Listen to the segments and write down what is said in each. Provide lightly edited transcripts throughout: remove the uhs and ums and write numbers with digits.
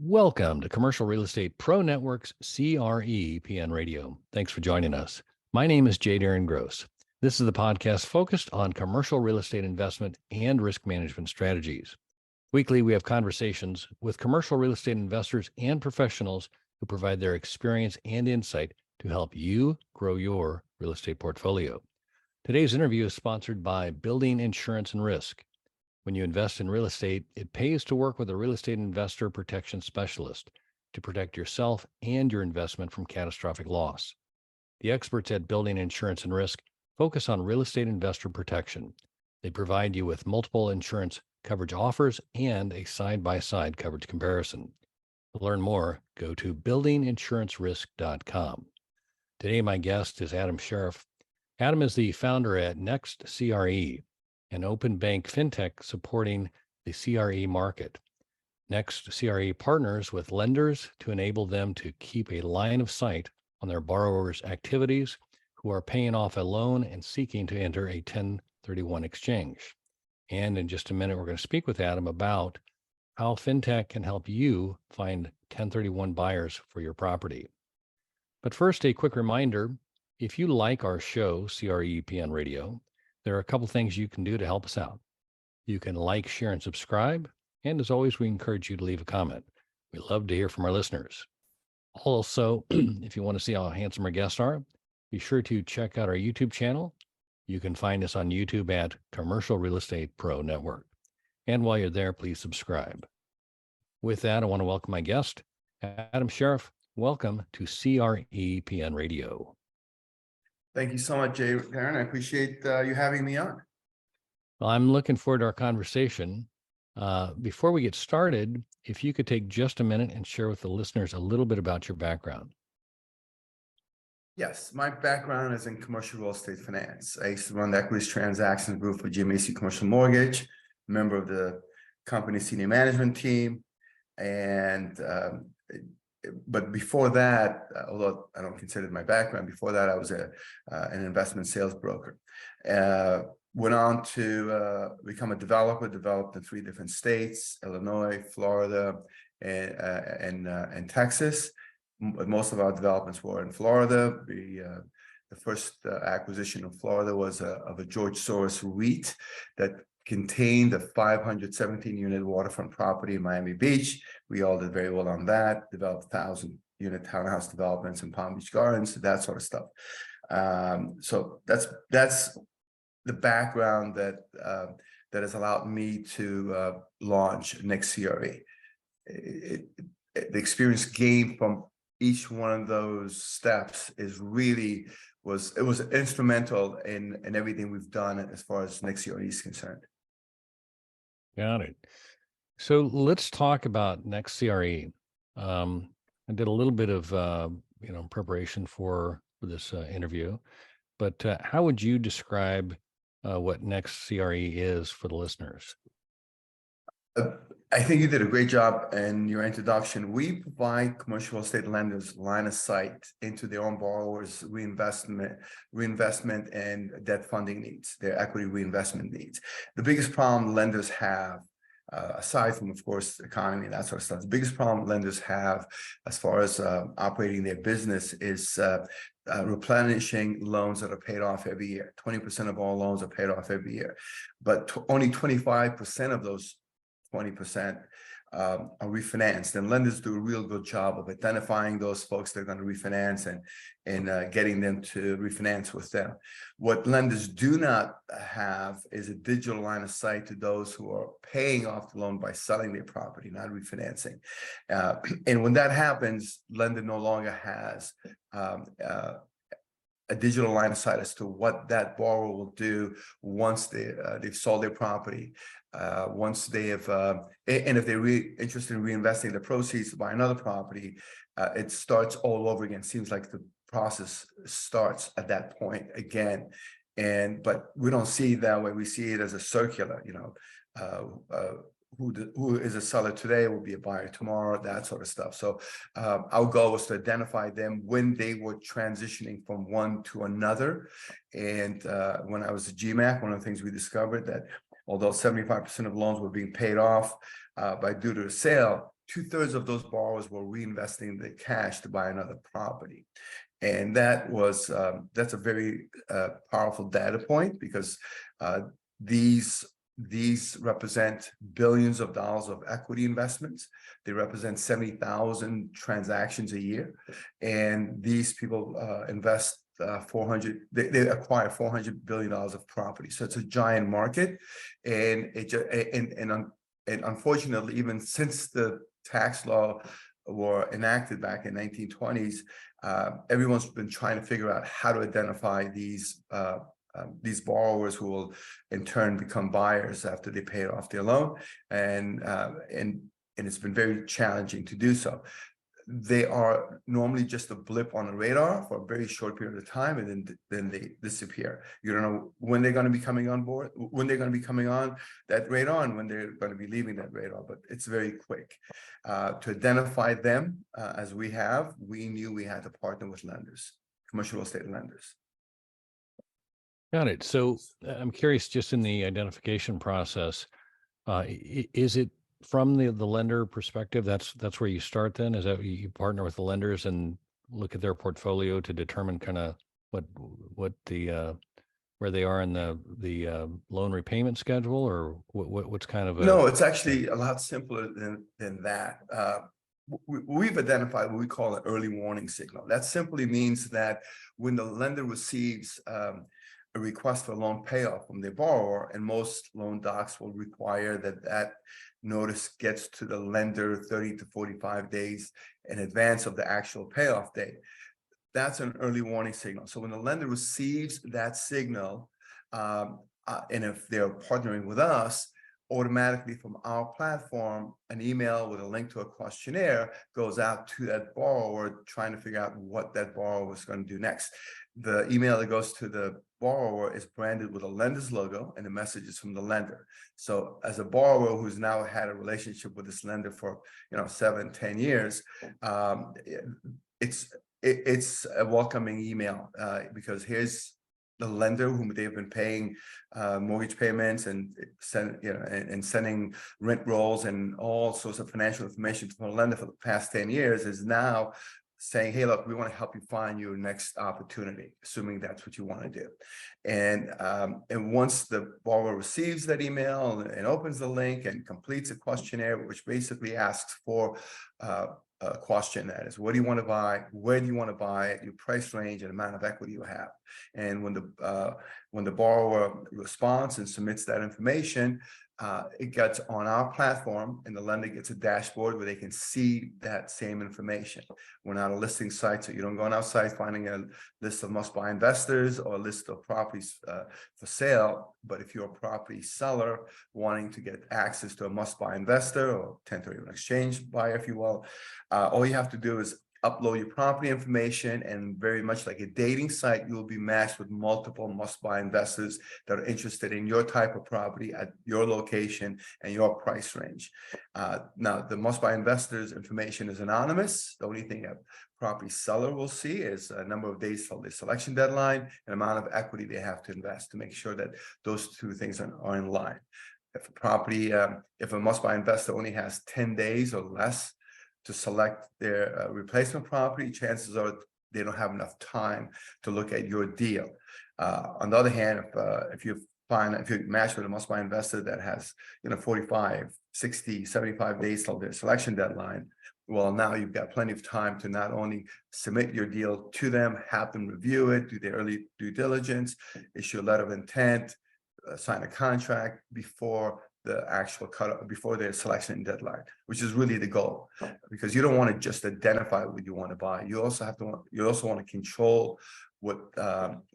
Welcome to Commercial Real Estate Pro Network's CRE PN Radio. Thanks for joining us. My name is Jay Darren Gross. This is the podcast focused on commercial real estate investment and risk management strategies. Weekly, we have conversations with commercial real estate investors and professionals who provide their experience and insight to help you grow your real estate portfolio. Today's interview is sponsored by Building Insurance and Risk. When you invest in real estate, it pays to work with a real estate investor protection specialist to protect yourself and your investment from catastrophic loss. The experts at Building Insurance and Risk focus on real estate investor protection. They provide you with multiple insurance coverage offers and a side-by-side coverage comparison. To learn more, go to buildinginsurancerisk.com. Today, my guest is Adam Sharif. Adam is the founder at Next CRE, an open bank FinTech supporting the CRE market. Next CRE partners with lenders to enable them to keep a line of sight on their borrowers' activities who are paying off a loan and seeking to enter a 1031 exchange. And in just a minute, we're going to speak with Adam about how FinTech can help you find 1031 buyers for your property. But first, a quick reminder, if you like our show, CRE PN Radio, there are a couple things you can do to help us out. You can like, share, and subscribe. And as always, we encourage you to leave a comment. We love to hear from our listeners. Also, if you want to see how handsome our guests are, be sure to check out our YouTube channel. You can find us on YouTube at Commercial Real Estate Pro Network. And while you're there, please subscribe. With that, I want to welcome my guest, Adam Sharif. Welcome to CRE PN Radio. Thank you so much, Jay Darren. I appreciate you having me on. Well, I'm looking forward to our conversation. Before we get started, if you could take just a minute and share with the listeners a little bit about your background. Yes, my background is in commercial real estate finance. I used to run the equities transactions group for GMAC Commercial Mortgage, member of the company senior management team. But before that, although I don't consider it my background, before that I was an investment sales broker. Went on to become a developer, developed in 3 different states: Illinois, Florida, and Texas. Most of our developments were in Florida. The first acquisition in Florida was of a George Soros REIT that contained a 517-unit waterfront property in Miami Beach. We all did very well on that, developed 1,000-unit townhouse developments in Palm Beach Gardens, that sort of stuff. So that's the background that has allowed me to launch Next CRE. The experience gained from each one of those steps was instrumental in everything we've done as far as Next CRE is concerned. Got it. So let's talk about Next CRE. I did a little bit of preparation for this interview, but how would you describe what Next CRE is for the listeners? I think you did a great job in your introduction. We provide commercial real estate lenders line of sight into their own borrowers' reinvestment and debt funding needs, their equity reinvestment needs. The biggest problem lenders have, aside from, of course, the economy and that sort of stuff, the biggest problem lenders have as far as operating their business is replenishing loans that are paid off every year. 20% of all loans are paid off every year, but only 25% of those 20% are refinanced, and lenders do a real good job of identifying those folks they're going to refinance and getting them to refinance with them. What lenders do not have is a digital line of sight to those who are paying off the loan by selling their property, not refinancing. And when that happens, lender no longer has a digital line of sight as to what that borrower will do once they've sold their property, once they have, and if they're interested in reinvesting the proceeds to buy another property, it starts all over again. Seems like the process starts at that point again. But we don't see it that way. We see it as a circular, who is a seller today will be a buyer tomorrow, that sort of stuff. So our goal was to identify them when they were transitioning from one to another. And when I was at GMAC, one of the things we discovered that although 75% of loans were being paid off due to a sale, 2/3 of those borrowers were reinvesting the cash to buy another property. And that was that's a very powerful data point, because these represent billions of dollars of equity investments. They represent 70,000 transactions a year, and these people invest 400. They acquire $400 billion of property. So it's a giant market, and it just and unfortunately, even since the tax law were enacted back in 1920s, everyone's been trying to figure out how to identify these borrowers who will in turn become buyers after they pay off their loan, and it's been very challenging to do so. They are normally just a blip on the radar for a very short period of time, and then they disappear. You don't know when they're going to be coming on board, when they're going to be coming on that radar, and when they're going to be leaving that radar, but it's very quick. To identify them, as we knew we had to partner with lenders, commercial real estate lenders. Got it. So I'm curious, just in the identification process, is it from the lender perspective? That's where you start then? Is that you partner with the lenders and look at their portfolio to determine kind of what the where they are in the loan repayment schedule, or what's kind of No, it's actually a lot simpler than that. We've identified what we call an early warning signal. That simply means that when the lender receives a request for loan payoff from their borrower, and most loan docs will require that notice gets to the lender 30 to 45 days in advance of the actual payoff date. That's an early warning signal. So when the lender receives that signal, and if they're partnering with us, automatically from our platform, an email with a link to a questionnaire goes out to that borrower, trying to figure out what that borrower is going to do next. The email that goes to the borrower is branded with a lender's logo, and the message is from the lender. So as a borrower who's now had a relationship with this lender for 7-10 years, it's a welcoming email, because here's the lender whom they've been paying mortgage payments and sending rent rolls and all sorts of financial information to the lender for the past 10 years, is now saying, hey, look, we want to help you find your next opportunity, assuming that's what you want to do. And once the borrower receives that email and opens the link and completes a questionnaire, which basically asks for a question, that is, what do you want to buy, where do you want to buy it, your price range, and amount of equity you have. And when the borrower responds and submits that information, it gets on our platform, and the lender gets a dashboard where they can see that same information. We're not a listing site, so you don't go on our site finding a list of must-buy investors or a list of properties for sale. But if you're a property seller wanting to get access to a must-buy investor or 1031 exchange buyer, if you will, all you have to do is upload your property information, and very much like a dating site, you will be matched with multiple must-buy investors that are interested in your type of property at your location and your price range. Now, the must-buy investors information is anonymous. The only thing a property seller will see is a number of days till the selection deadline and amount of equity they have to invest, to make sure that those two things are in line. If a must-buy investor only has 10 days or less to select their replacement property, chances are they don't have enough time to look at your deal. On the other hand, if you match with a must-buy investor that has 45, 60, 75 days till their selection deadline, well, now you've got plenty of time to not only submit your deal to them, have them review it, do their early due diligence, issue a letter of intent, sign a contract before the actual cut, before their selection deadline, which is really the goal, because you don't want to just identify what you want to buy. You also want to control what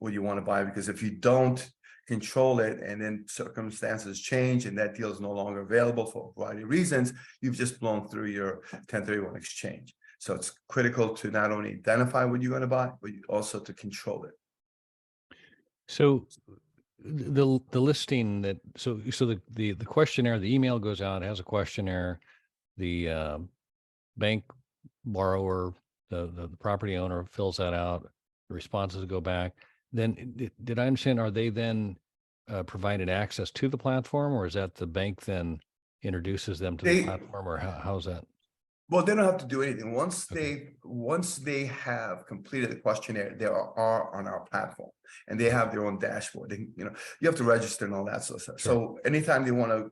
you want to buy, because if you don't control it and then circumstances change and that deal is no longer available for a variety of reasons, you've just blown through your 1031 exchange. So it's critical to not only identify what you're going to buy, but also to control it. So the listing that the questionnaire, the email goes out, has a questionnaire, the bank borrower, the property owner fills that out, the responses go back. Then did I understand, are they then provided access to the platform, or is that the bank then introduces them to the platform, or how's that? Well, they don't have to do anything. Once Okay. they have completed the questionnaire, they are on our platform and they have their own dashboard. They, you have to register and all that sort of stuff. Sure. So anytime they want to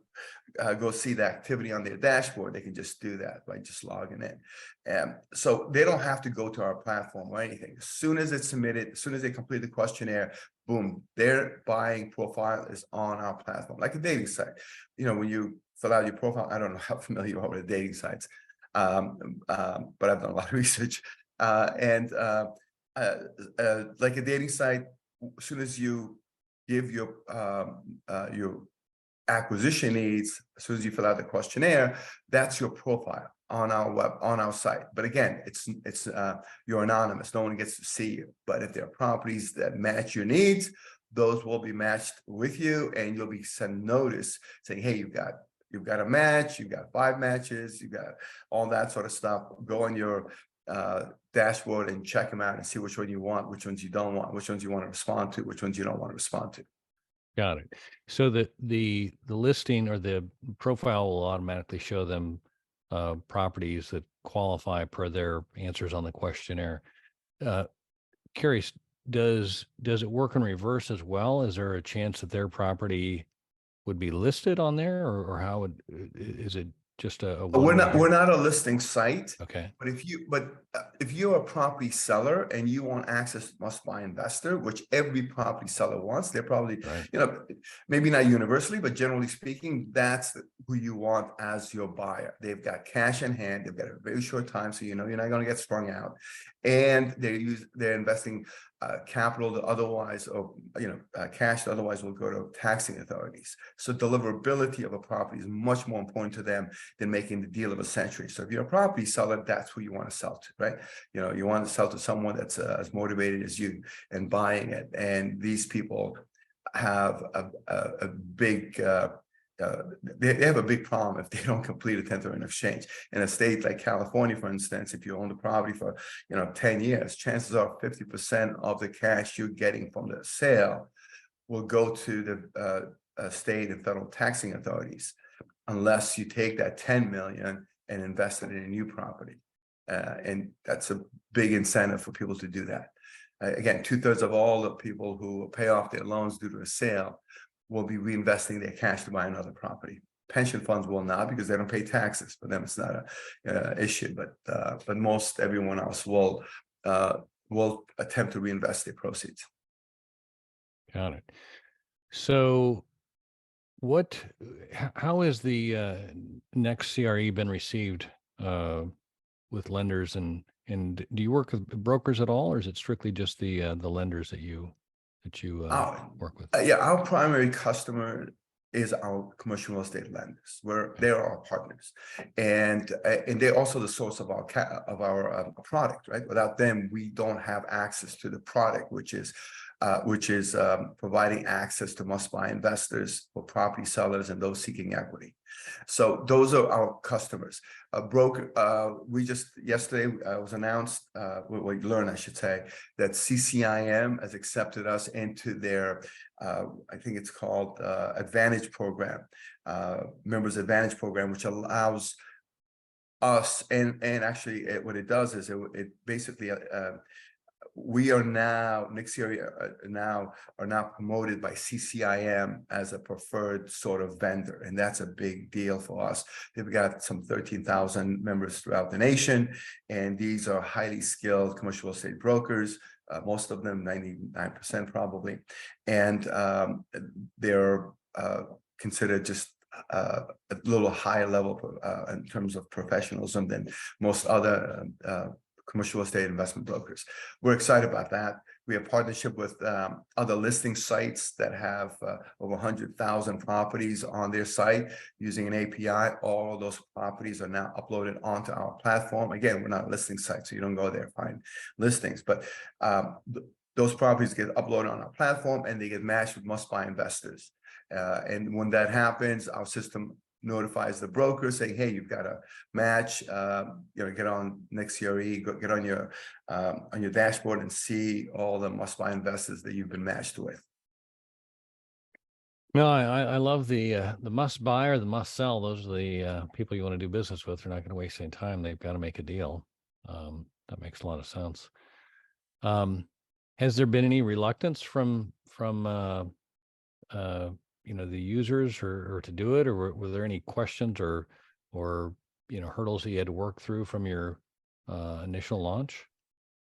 go see the activity on their dashboard, they can just do that by just logging in. And so they don't have to go to our platform or anything. As soon as it's submitted, as soon as they complete the questionnaire, boom, their buying profile is on our platform, like a dating site. When you fill out your profile, I don't know how familiar you are with dating sites. But I've done a lot of research, and like a dating site, as soon as you give your acquisition needs, as soon as you fill out the questionnaire, that's your profile on our site. But again, it's you're anonymous, no one gets to see you. But if there are properties that match your needs, those will be matched with you, and you'll be sent notice saying, hey, you've got a match, you've got 5 matches, you've got all that sort of stuff. Go on your dashboard and check them out and see which one you want, which ones you don't want, which ones you want to respond to, which ones you don't want to respond to. Got it. So the listing or the profile will automatically show them properties that qualify per their answers on the questionnaire. Curious, does it work in reverse as well? Is there a chance that their property would be listed on there, or how is it just a We're one-way? not a listing site, Okay. but if you're a property seller and you want access to must-buy investor, which every property seller wants, they're probably, Right. maybe not universally, but generally speaking, that's who you want as your buyer. They've got cash in hand, they've got a very short time, so you're not going to get sprung out, and they're investing capital that otherwise, or cash that otherwise will go to taxing authorities. So deliverability of a property is much more important to them than making the deal of a century. So if you're a property seller, that's who you want to sell to, right? You want to sell to someone that's as motivated as you and buying it. And these people have a big they have a big problem if they don't complete a 1031 exchange. In a state like California, for instance, if you own the property for 10 years, chances are 50% of the cash you're getting from the sale will go to the state and federal taxing authorities, unless you take that 10 million and invest it in a new property. And that's a big incentive for people to do that. Again, 2/3 of all the people who pay off their loans due to a sale will be reinvesting their cash to buy another property. Pension funds will not, because they don't pay taxes. For them, it's not a issue, but most everyone else will attempt to reinvest their proceeds. Got it. So how has the next CRE been received with lenders, and do you work with brokers at all, or is it strictly just the lenders that you work with? Yeah, our primary customer is our commercial real estate lenders, where they're our partners, and they're also the source of our product. Right, without them, we don't have access to the product, which is providing access to must-buy investors for property sellers and those seeking equity. So those are our customers. A broker, we just yesterday was announced, we learned, I should say, that CCIM has accepted us into their, I think it's called Advantage Program, Members Advantage Program, which allows us, and actually what it does is it basically we are now, next year, are now promoted by CCIM as a preferred sort of vendor, and that's a big deal for us. They've got some 13,000 members throughout the nation, and these are highly skilled commercial real estate brokers, most of them 99% probably, and they're considered just a little higher level in terms of professionalism than most other commercial real estate investment brokers. We're excited about that. We have partnership with other listing sites that have over 100,000 properties on their site using an API. All of those properties are now uploaded onto our platform. Again, we're not a listing site, so you don't go there and find listings, but those properties get uploaded on our platform and they get matched with must-buy investors. And when that happens, our system notifies the broker saying, hey, you've got a match, get on next CRE, get on your dashboard and see all the must-buy investors that you've been matched with. No, I love the must buy or the must sell. Those are the people you want to do business with. They're not going to waste any time. They've got to make a deal. That makes a lot of sense. Um, has there been any reluctance from the users or to do it, or were there any questions or hurdles that you had to work through from your initial launch?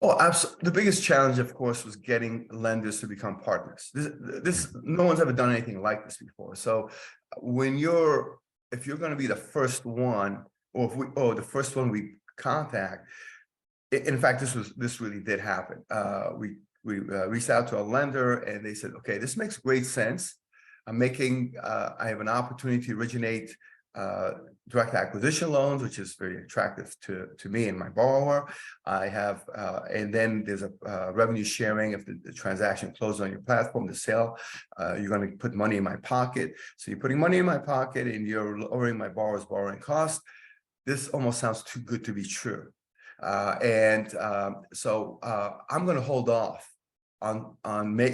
Well, the biggest challenge, of course, was getting lenders to become partners. Mhm. No one's ever done anything like this before. So when if you're going to be the first one, or the first one we contact, in fact, this really did happen. We reached out to a lender and they said, okay, this makes great sense. I have an opportunity to originate direct acquisition loans, which is very attractive to me and my borrower. I have, and then there's a revenue sharing if the transaction closes on your platform, the sale. You're going to put money in my pocket. So you're putting money in my pocket and you're lowering my borrower's borrowing cost. This almost sounds too good to be true. So I'm going to hold off on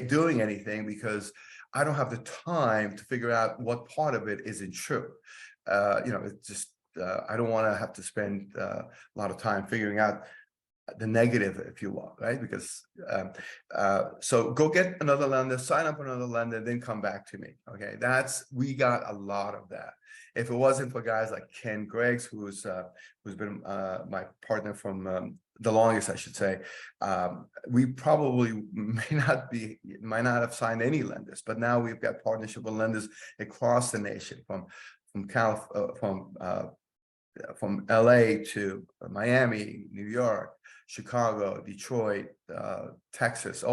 doing anything because I don't have the time to figure out what part of it isn't true. It's just I don't want to have to spend a lot of time figuring out the negative, if you will, right? Because so go get another lender, sign up another lender, then come back to me. Okay, we got a lot of that. If it wasn't for guys like Ken Greggs, who's been my partner from the longest, I should say, we probably might not have signed any lenders. But now we've got partnership with lenders across the nation, from LA to Miami, New York, Chicago, Detroit, Texas,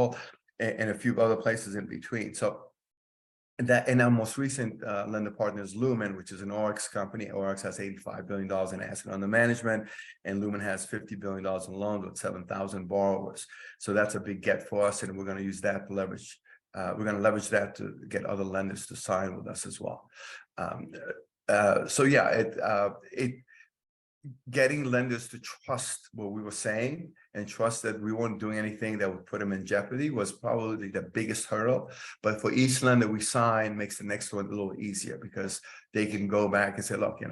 and a few other places in between. So and our most recent lender partner is Lumen, which is an Oryx company. Oryx has $85 billion in asset under management, and Lumen has $50 billion in loans with 7,000 borrowers. So that's a big get for us, and we're going to use that to leverage. We're going to leverage that to get other lenders to sign with us as well. So yeah, getting lenders to trust what we were saying and trust that we weren't doing anything that would put them in jeopardy was probably the biggest hurdle. But for each lender we sign makes the next one a little easier because they can go back and say, look,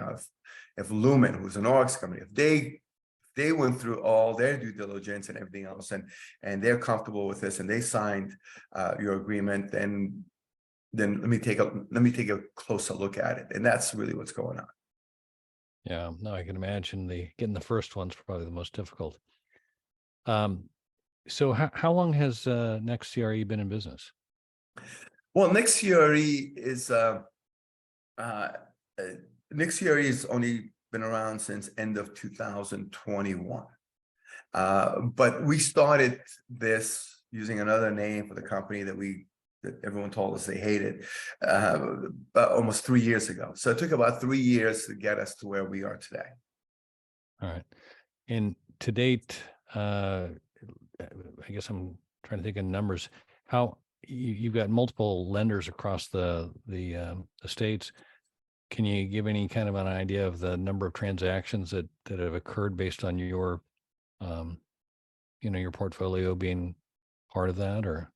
if Lumen, who's an Oryx company, if they went through all their due diligence and everything else, and they're comfortable with this, and they signed your agreement, then let me take a closer look at it. And that's really what's going on. Yeah, no, I can imagine getting the first one's probably the most difficult. So how long has Next CRE been in business? Well, Next CRE is uh, Next CRE has only been around since end of 2021. But we started this using another name for the company that everyone told us they hated, but almost 3 years ago. So it took about 3 years to get us to where we are today. All right. And to date, I guess I'm trying to think of numbers. How you've got multiple lenders across the states. Can you give any kind of an idea of the number of transactions that have occurred based on your your portfolio being part of that? Or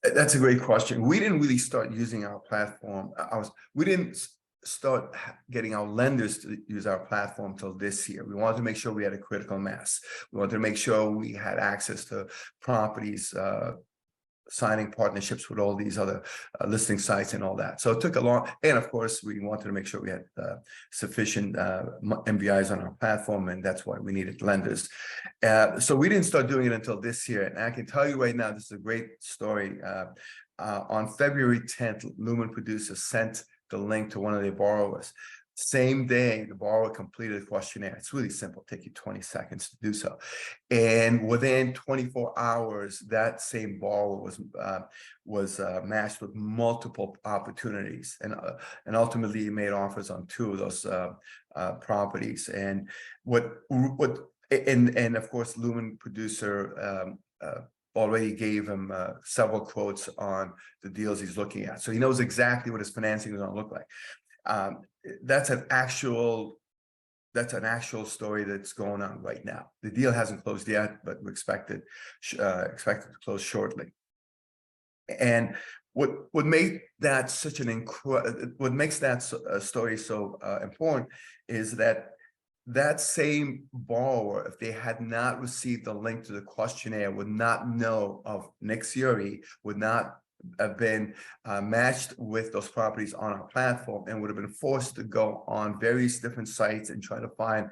That's a great question. We didn't really start using our platform. We didn't start getting our lenders to use our platform till this year. We wanted to make sure we had a critical mass. We wanted to make sure we had access to properties, signing partnerships with all these other listing sites and all that. So it took and of course, we wanted to make sure we had sufficient MVIs on our platform, and that's why we needed lenders. So we didn't start doing it until this year. And I can tell you right now, this is a great story. On February 10th, Lumen Producer sent the link to one of their borrowers. Same day, the borrower completed a questionnaire. It's really simple, take you 20 seconds to do so. And within 24 hours, that same borrower was matched with multiple opportunities, and ultimately made offers on 2 of those properties. And and of course, Lumen Producer already gave him several quotes on the deals he's looking at, so he knows exactly what his financing is going to look like. That's an actual story that's going on right now. The deal hasn't closed yet, but we expect it to close shortly. And what made that such an what makes that story so important is that that same borrower, if they had not received the link to the questionnaire, would not know of next CRE, would not have been matched with those properties on our platform, and would have been forced to go on various different sites and try to find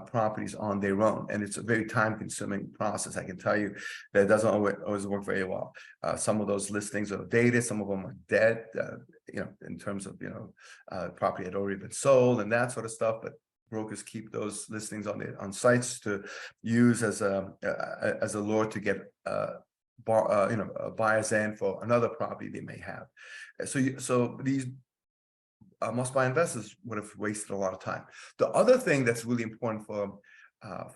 properties on their own. And it's a very time-consuming process. I can tell you that it doesn't always work very well. Some of those listings are dated, some of them are dead, in terms of, property had already been sold and that sort of stuff. But brokers keep those listings on sites to use as a lure to get buyers in for another property they may have. So these must-buy investors would have wasted a lot of time. The other thing that's really important for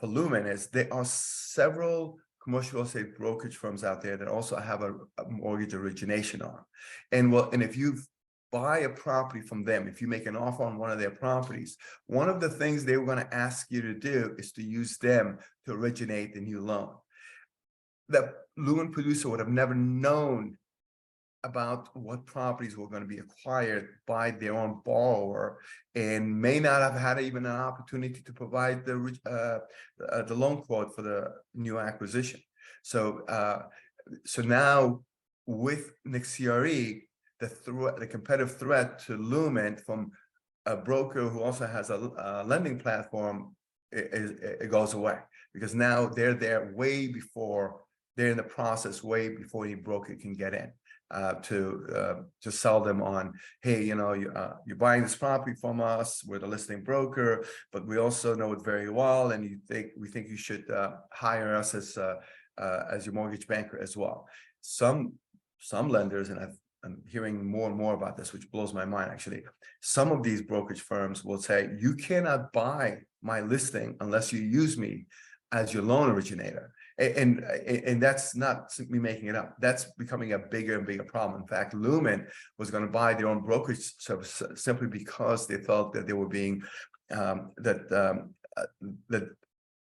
Lumen is there are several commercial real estate brokerage firms out there that also have a mortgage origination arm. And if you buy a property from them, if you make an offer on one of their properties, one of the things they were going to ask you to do is to use them to originate the new loan. That Lumen producer would have never known about what properties were going to be acquired by their own borrower, and may not have had even an opportunity to provide the loan quote for the new acquisition. So now with next CRE, the competitive threat to Lumen from a broker who also has a lending platform, it goes away, because now they're there way before. They're in the process way before any broker can get in to sell them on, hey, you're buying this property from us, we're the listing broker, but we also know it very well, and we think you should hire us as your mortgage banker as well. Some lenders, and I'm hearing more and more about this, which blows my mind actually. Some of these brokerage firms will say, you cannot buy my listing unless you use me as your loan originator. And that's not simply making it up. That's becoming a bigger and bigger problem. In fact, Lumen was going to buy their own brokerage service simply because they felt that they were being that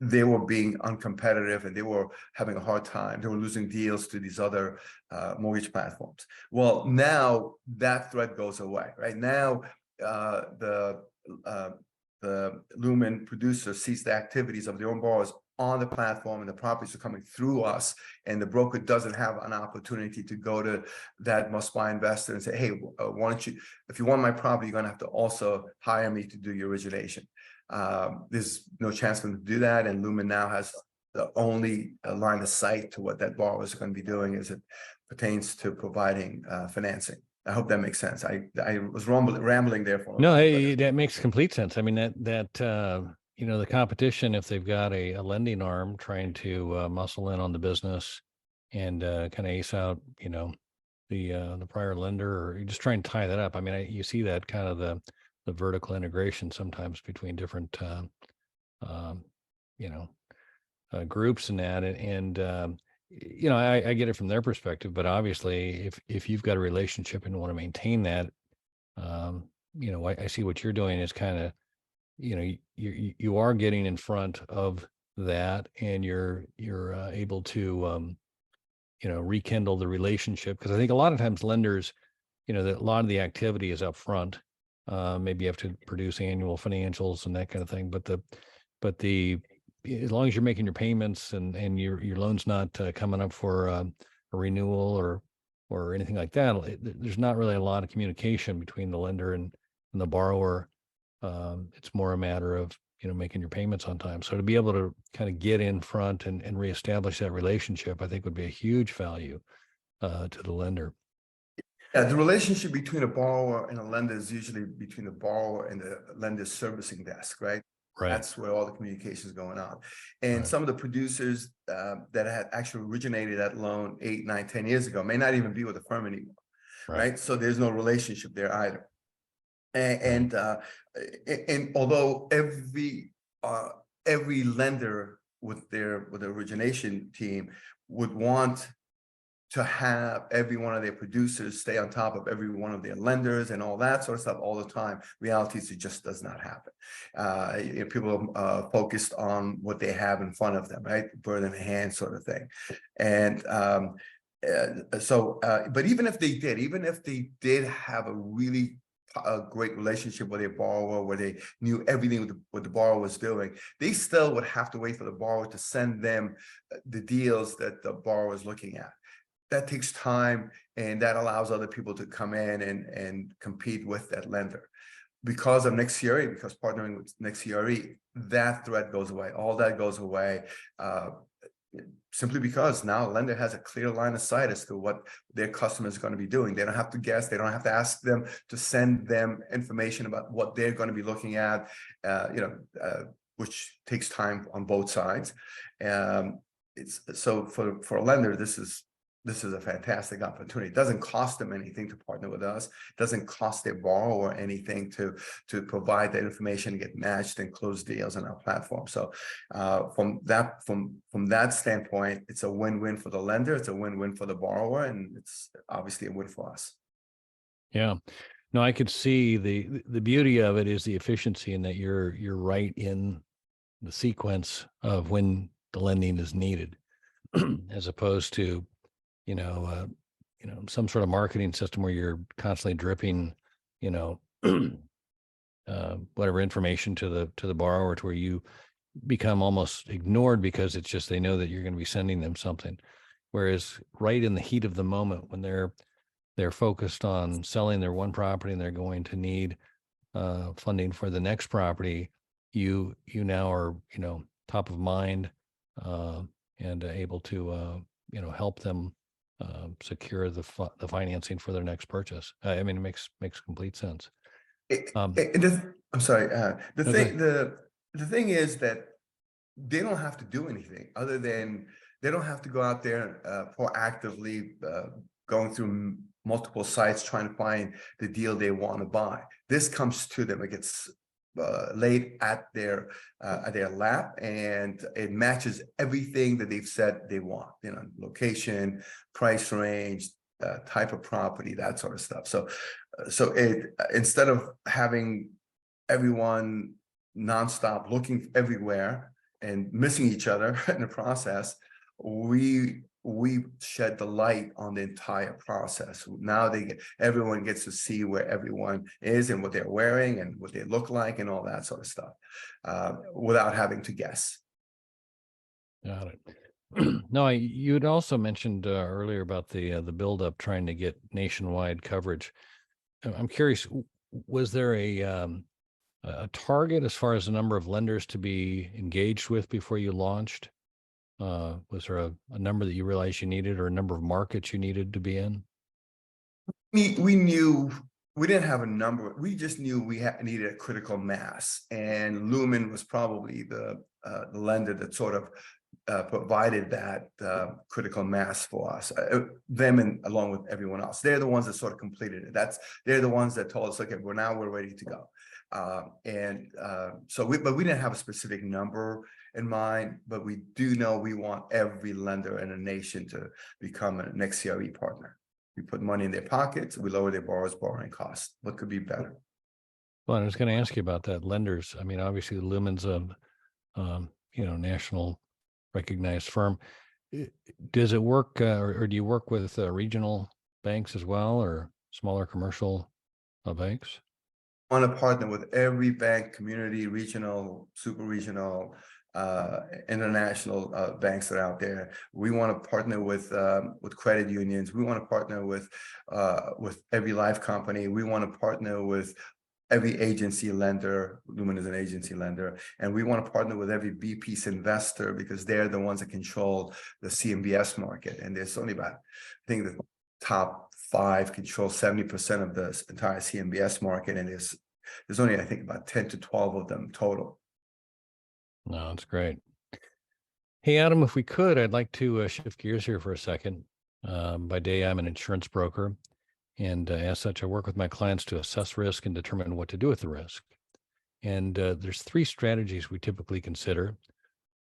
they were being uncompetitive, and they were having a hard time. They were losing deals to these other mortgage platforms. Well, now that threat goes away. Right now, the Lumen producer sees the activities of their own borrowers on the platform, and the properties are coming through us, and the broker doesn't have an opportunity to go to that must-buy investor and say, hey, why don't you, if you want my property, you're going to have to also hire me to do your origination. There's no chance for them to do that, and Lumen now has the only line of sight to what that borrower is going to be doing as it pertains to providing financing. I hope that makes sense. I was rambling there for a No, moment, that makes complete sense. I mean, that the competition, if they've got a lending arm trying to muscle in on the business and kind of ace out, the prior lender, or you just try and tie that up. I mean, you see that kind of the vertical integration sometimes between different groups and that, I get it from their perspective, but obviously if you've got a relationship and want to maintain that, I see what you're doing is kind of, you are getting in front of that, and you're able to rekindle the relationship, because I think a lot of times lenders, that a lot of the activity is up front. Maybe you have to produce annual financials and that kind of thing, but as long as you're making your payments and your loan's not coming up for a renewal or anything like that, there's not really a lot of communication between the lender and the borrower. It's more a matter of making your payments on time. So to be able to kind of get in front and reestablish that relationship, I think would be a huge value to the lender. Yeah, the relationship between a borrower and a lender is usually between the borrower and the lender's servicing desk, right? Right. That's where all the communication is going on. And some of the producers that had actually originated that loan 8, 9, 10 years ago may not even be with the firm anymore, right? So there's no relationship there either. And although every lender with their origination team would want to have every one of their producers stay on top of every one of their lenders and all that sort of stuff all the time, reality is it just does not happen. People are focused on what they have in front of them, right? Bird in hand sort of thing. And But even if they did have a really great relationship with their borrower, where they knew everything what the borrower was doing, they still would have to wait for the borrower to send them the deals that the borrower is looking at. That takes time, and that allows other people to come in and compete with that lender. Because of Next CRE, because partnering with Next CRE, that threat goes away. All that goes away. Simply because now a lender has a clear line of sight as to what their customer is going to be doing. They don't have to guess. They don't have to ask them to send them information about what they're going to be looking at, which takes time on both sides. It's so for a lender, this is a fantastic opportunity. It doesn't cost them anything to partner with us. It doesn't cost their borrower anything to provide that information, get matched and close deals on our platform. So from that standpoint, it's a win-win for the lender, it's a win-win for the borrower, and it's obviously a win for us. Yeah. No, I could see the beauty of it is the efficiency, in that you're right in the sequence of when the lending is needed, as opposed to some sort of marketing system where you're constantly dripping, whatever information to the borrower, to where you become almost ignored because it's just, they know that you're going to be sending them something. Whereas right in the heat of the moment, when they're focused on selling their one property and they're going to need funding for the next property, you now are, top of mind, and able to, help them secure the financing for their next purchase. I mean, it makes complete sense. I'm sorry. Okay. The thing is that they don't have to do anything other than, they don't have to go out there proactively going through multiple sites trying to find the deal they want to buy. This comes to them. It gets laid at their lap, and it matches everything that they've said they want, location, price range, type of property, that sort of stuff. So it, instead of having everyone nonstop looking everywhere and missing each other in the process, we shed the light on the entire process. Now everyone gets to see where everyone is and what they're wearing and what they look like and all that sort of stuff, without having to guess. Got it. No, you had also mentioned earlier about the buildup trying to get nationwide coverage. I'm curious, was there a target as far as the number of lenders to be engaged with before you launched? Was there a number that you realized you needed, or a number of markets you needed to be in? We knew, we didn't have a number. We just knew we needed a critical mass, and Lumen was probably the lender that sort of provided that critical mass for us. Them, and along with everyone else, they're the ones that sort of completed it. They're the ones that told us, okay, we're ready to go. But we didn't have a specific number in mind, but we do know we want every lender in the nation to become a Next CRE partner. We put money in their pockets, we lower their borrowers' borrowing costs. What could be better? Well, I was going to ask you about that. Lenders, I mean, obviously Lumen's a national recognized firm. Does it work, or do you work with regional banks as well, or smaller commercial banks? Want to partner with every bank, community, regional, super regional, international banks that are out there. We want to partner with credit unions. We want to partner with every life company. We want to partner with every agency lender. Lumen is an agency lender, and we want to partner with every B-piece investor, because they're the ones that control the CMBS market. And there's only about, I think the top 5 control 70% of the entire CMBS market, and there's only, I think, about 10 to 12 of them total. No, that's great. Hey, Adam, if we could, I'd like to shift gears here for a second. By day, I'm an insurance broker, and as such, I work with my clients to assess risk and determine what to do with the risk. And there's 3 strategies we typically consider.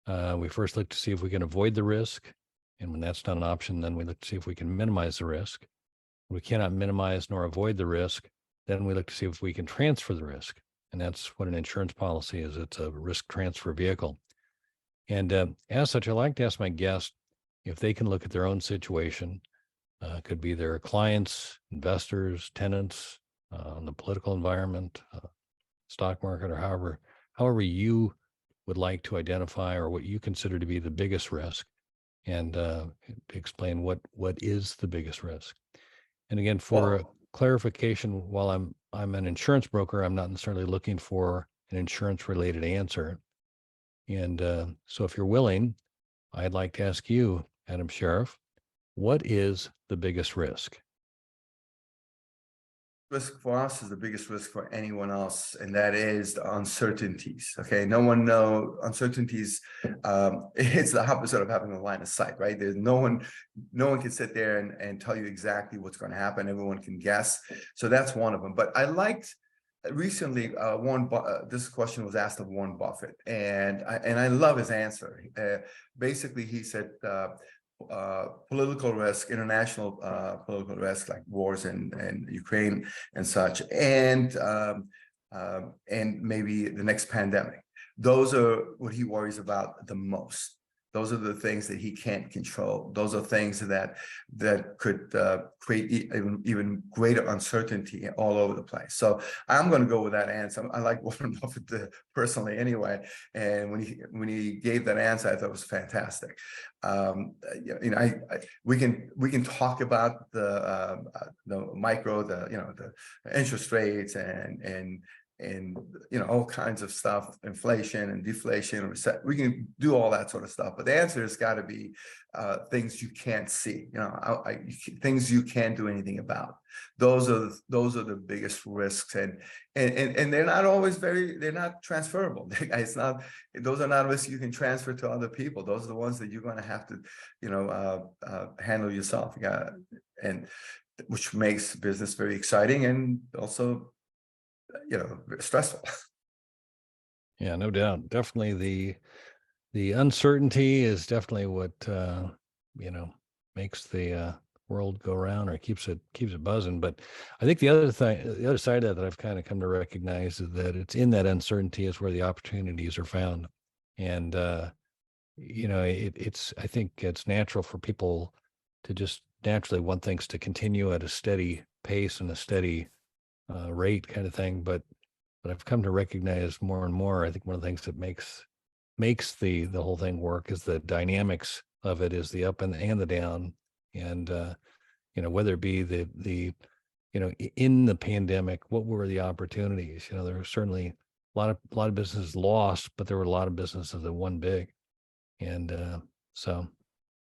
We first look to see if we can avoid the risk, and when that's not an option, then we look to see if we can minimize the risk. When we cannot minimize nor avoid the risk, then we look to see if we can transfer the risk. And that's what an insurance policy is. It's a risk transfer vehicle. And as such, I like to ask my guests if they can look at their own situation Could be their clients, investors, tenants, the political environment, stock market, or however you would like to identify or what you consider to be the biggest risk, and explain what is the biggest risk. And again, for Well, clarification, while I'm an insurance broker, I'm not necessarily looking for an insurance related answer. And so if you're willing, I'd like to ask you, Adam Sharif, what is the biggest risk? risk for us is the biggest risk for anyone else, and that is the uncertainties. Okay, no one know uncertainties. It's the opposite of having a line of sight, right? There's no one can sit there and tell you exactly what's going to happen. Everyone can guess. So that's one of them. But I liked recently this question was asked of Warren Buffett, and I love his answer. Basically, he said, political risk, international political risk, like wars in Ukraine and such, and maybe the next pandemic. Those are what he worries about the most. Those are the things that he can't control. Those are things that could create even greater uncertainty all over the place. So I'm going to go with that answer. I like Warren Buffett personally anyway, and when he gave that answer, I thought it was fantastic. We can talk about the micro, the interest rates and all kinds of stuff, inflation and deflation, we can do all that sort of stuff, but the answer has got to be things you can't see, things you can't do anything about. Those are the biggest risks, and they're not always they're not transferable. Those are not risks you can transfer to other people. Those are the ones that you're going to have to handle yourself. And which makes business very exciting and also stressful. Yeah, no doubt. Definitely the uncertainty is definitely what makes the world go around, or keeps it buzzing. But I think the other side of that I've kind of come to recognize is that it's in that uncertainty is where the opportunities are found. And I think it's natural for people to just naturally want things to continue at a steady pace and a steady rate kind of thing. But I've come to recognize more and more, I think one of the things that makes the whole thing work is the dynamics of it, is the up and the down. And whether it be the in the pandemic, what were the opportunities? There were certainly a lot of businesses lost, but there were a lot of businesses that won big. And so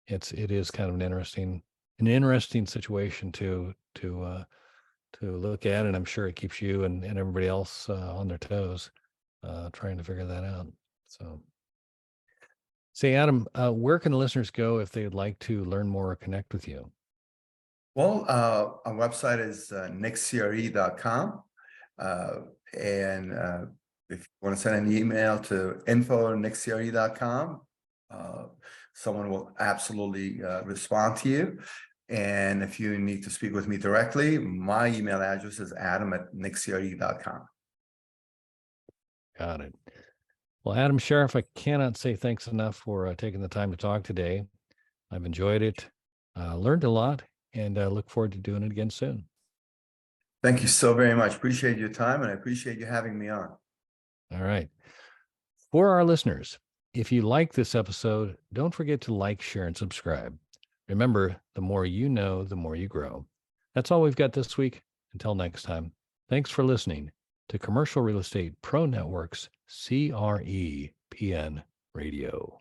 it is kind of an interesting situation to look at, and I'm sure it keeps you and everybody else on their toes, trying to figure that out. So, say, Adam, where can the listeners go if they'd like to learn more or connect with you? Well, our website is nickcre.com, and if you want to send an email to info@nickcre.com, someone will absolutely respond to you. And if you need to speak with me directly, my email address is adam@nickcre.com. Got it. Well, Adam Sharif, I cannot say thanks enough for taking the time to talk today. I've enjoyed it, learned a lot, and look forward to doing it again soon. Thank you so very much. Appreciate your time, and I appreciate you having me on. All right. For our listeners, if you like this episode, don't forget to like, share, and subscribe. Remember, the more you know, the more you grow. That's all we've got this week. Until next time, thanks for listening to Commercial Real Estate Pro Network's CRE PN Radio.